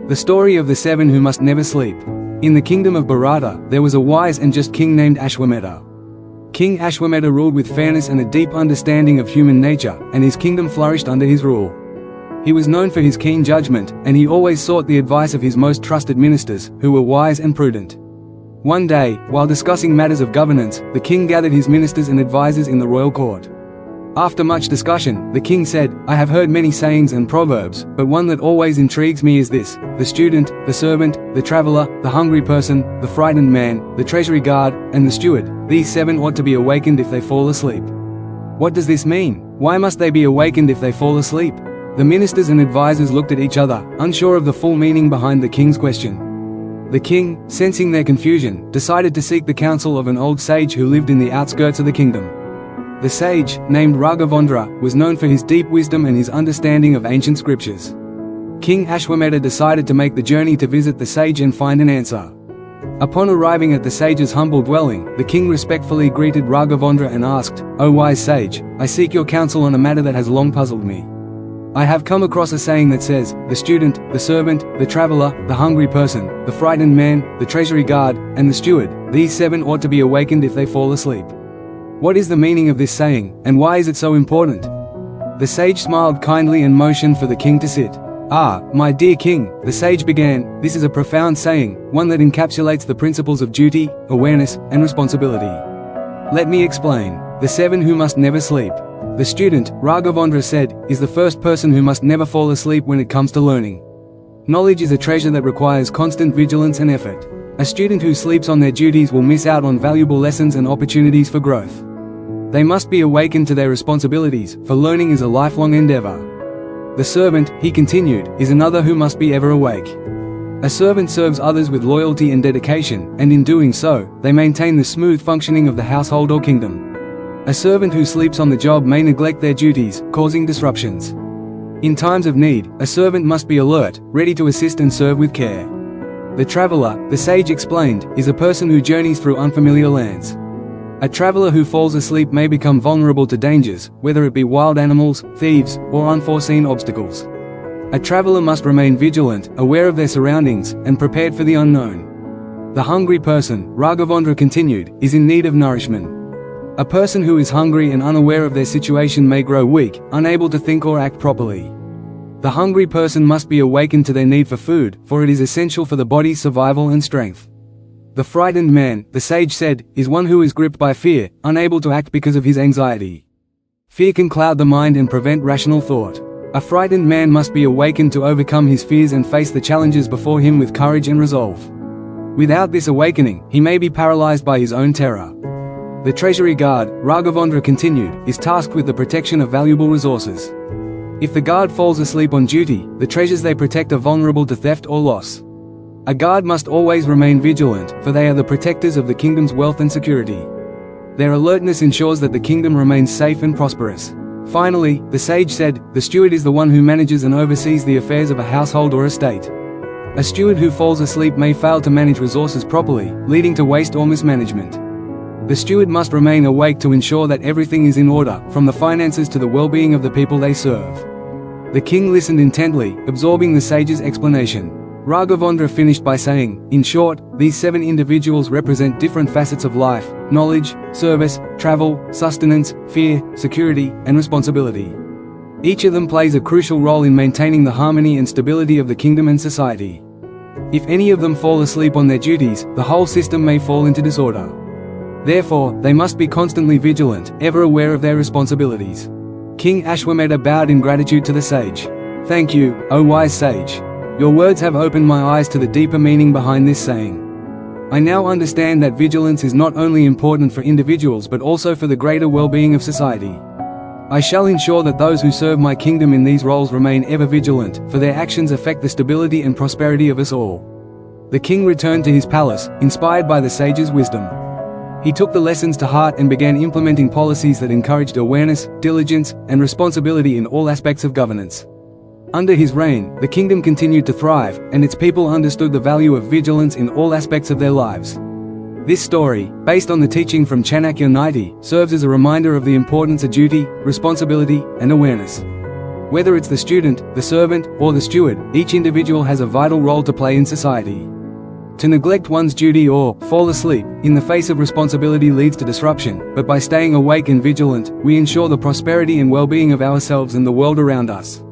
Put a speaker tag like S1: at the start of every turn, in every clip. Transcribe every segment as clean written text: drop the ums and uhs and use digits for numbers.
S1: The story of the seven who must never sleep. In the kingdom of Bharata, there was a wise and just king named Ashwamedha. King Ashwamedha ruled with fairness and a deep understanding of human nature, and his kingdom flourished under his rule. He was known for his keen judgment, and he always sought the advice of his most trusted ministers, who were wise and prudent. One day, while discussing matters of governance, the king gathered his ministers and advisors in the royal court. After much discussion, the king said, "I have heard many sayings and proverbs, but one that always intrigues me is this: the student, the servant, the traveler, the hungry person, the frightened man, the treasury guard, and the steward. These seven ought to be awakened if they fall asleep." What does this mean? Why must they be awakened if they fall asleep? The ministers and advisors looked at each other, unsure of the full meaning behind the king's question. The king, sensing their confusion, decided to seek the counsel of an old sage who lived in the outskirts of the kingdom. The sage, named Raghavendra, was known for his deep wisdom and his understanding of ancient scriptures. King Ashwamedha decided to make the journey to visit the sage and find an answer. Upon arriving at the sage's humble dwelling, the king respectfully greeted Raghavendra and asked, "O wise sage, I seek your counsel on a matter that has long puzzled me. I have come across a saying that says, the student, the servant, the traveler, the hungry person, the frightened man, the treasury guard, and the steward, these seven ought to be awakened if they fall asleep. What is the meaning of this saying, and why is it so important?" The sage smiled kindly and motioned for the king to sit. "Ah, my dear king," the sage began, "this is a profound saying, one that encapsulates the principles of duty, awareness, and responsibility. Let me explain. The seven who must never sleep. The student, Raghavendra said, is the first person who must never fall asleep when it comes to learning. Knowledge is a treasure that requires constant vigilance and effort. A student who sleeps on their duties will miss out on valuable lessons and opportunities for growth. They must be awakened to their responsibilities, for learning is a lifelong endeavor. The servant," he continued, "is another who must be ever awake. A servant serves others with loyalty and dedication, and in doing so, they maintain the smooth functioning of the household or kingdom. A servant who sleeps on the job may neglect their duties, causing disruptions. In times of need, a servant must be alert, ready to assist and serve with care. The traveler," the sage explained, "is a person who journeys through unfamiliar lands. A traveler who falls asleep may become vulnerable to dangers, whether it be wild animals, thieves, or unforeseen obstacles. A traveler must remain vigilant, aware of their surroundings, and prepared for the unknown. The hungry person," Raghavendra continued, "is in need of nourishment. A person who is hungry and unaware of their situation may grow weak, unable to think or act properly. The hungry person must be awakened to their need for food, for it is essential for the body's survival and strength. The frightened man," the sage said, "is one who is gripped by fear, unable to act because of his anxiety. Fear can cloud the mind and prevent rational thought. A frightened man must be awakened to overcome his fears and face the challenges before him with courage and resolve. Without this awakening, he may be paralyzed by his own terror. The treasury guard," Raghavendra continued, "is tasked with the protection of valuable resources. If the guard falls asleep on duty, the treasures they protect are vulnerable to theft or loss. A guard must always remain vigilant, for they are the protectors of the kingdom's wealth and security. Their alertness ensures that the kingdom remains safe and prosperous. Finally," the sage said, "the steward is the one who manages and oversees the affairs of a household or estate. A steward who falls asleep may fail to manage resources properly, leading to waste or mismanagement. The steward must remain awake to ensure that everything is in order, from the finances to the well-being of the people they serve." The king listened intently, absorbing the sage's explanation. Raghavendra finished by saying, "In short, these seven individuals represent different facets of life: knowledge, service, travel, sustenance, fear, security, and responsibility. Each of them plays a crucial role in maintaining the harmony and stability of the kingdom and society. If any of them fall asleep on their duties, the whole system may fall into disorder. Therefore, they must be constantly vigilant, ever aware of their responsibilities." King Ashwamedha bowed in gratitude to the sage. "Thank you, O wise sage. Your words have opened my eyes to the deeper meaning behind this saying. I now understand that vigilance is not only important for individuals but also for the greater well-being of society. I shall ensure that those who serve my kingdom in these roles remain ever vigilant, for their actions affect the stability and prosperity of us all." The king returned to his palace, inspired by the sage's wisdom. He took the lessons to heart and began implementing policies that encouraged awareness, diligence, and responsibility in all aspects of governance. Under his reign, the kingdom continued to thrive, and its people understood the value of vigilance in all aspects of their lives. This story, based on the teaching from Chanakya Niti, serves as a reminder of the importance of duty, responsibility, and awareness. Whether it's the student, the servant, or the steward, each individual has a vital role to play in society. To neglect one's duty or fall asleep in the face of responsibility leads to disruption, but by staying awake and vigilant, we ensure the prosperity and well-being of ourselves and the world around us.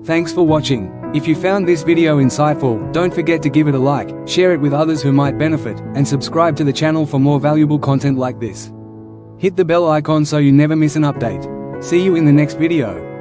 S1: Thanks for watching. If you found this video insightful, don't forget to give it a like, share it with others who might benefit, and subscribe to the channel for more valuable content like this. Hit the bell icon so you never miss an update. See you in the next video.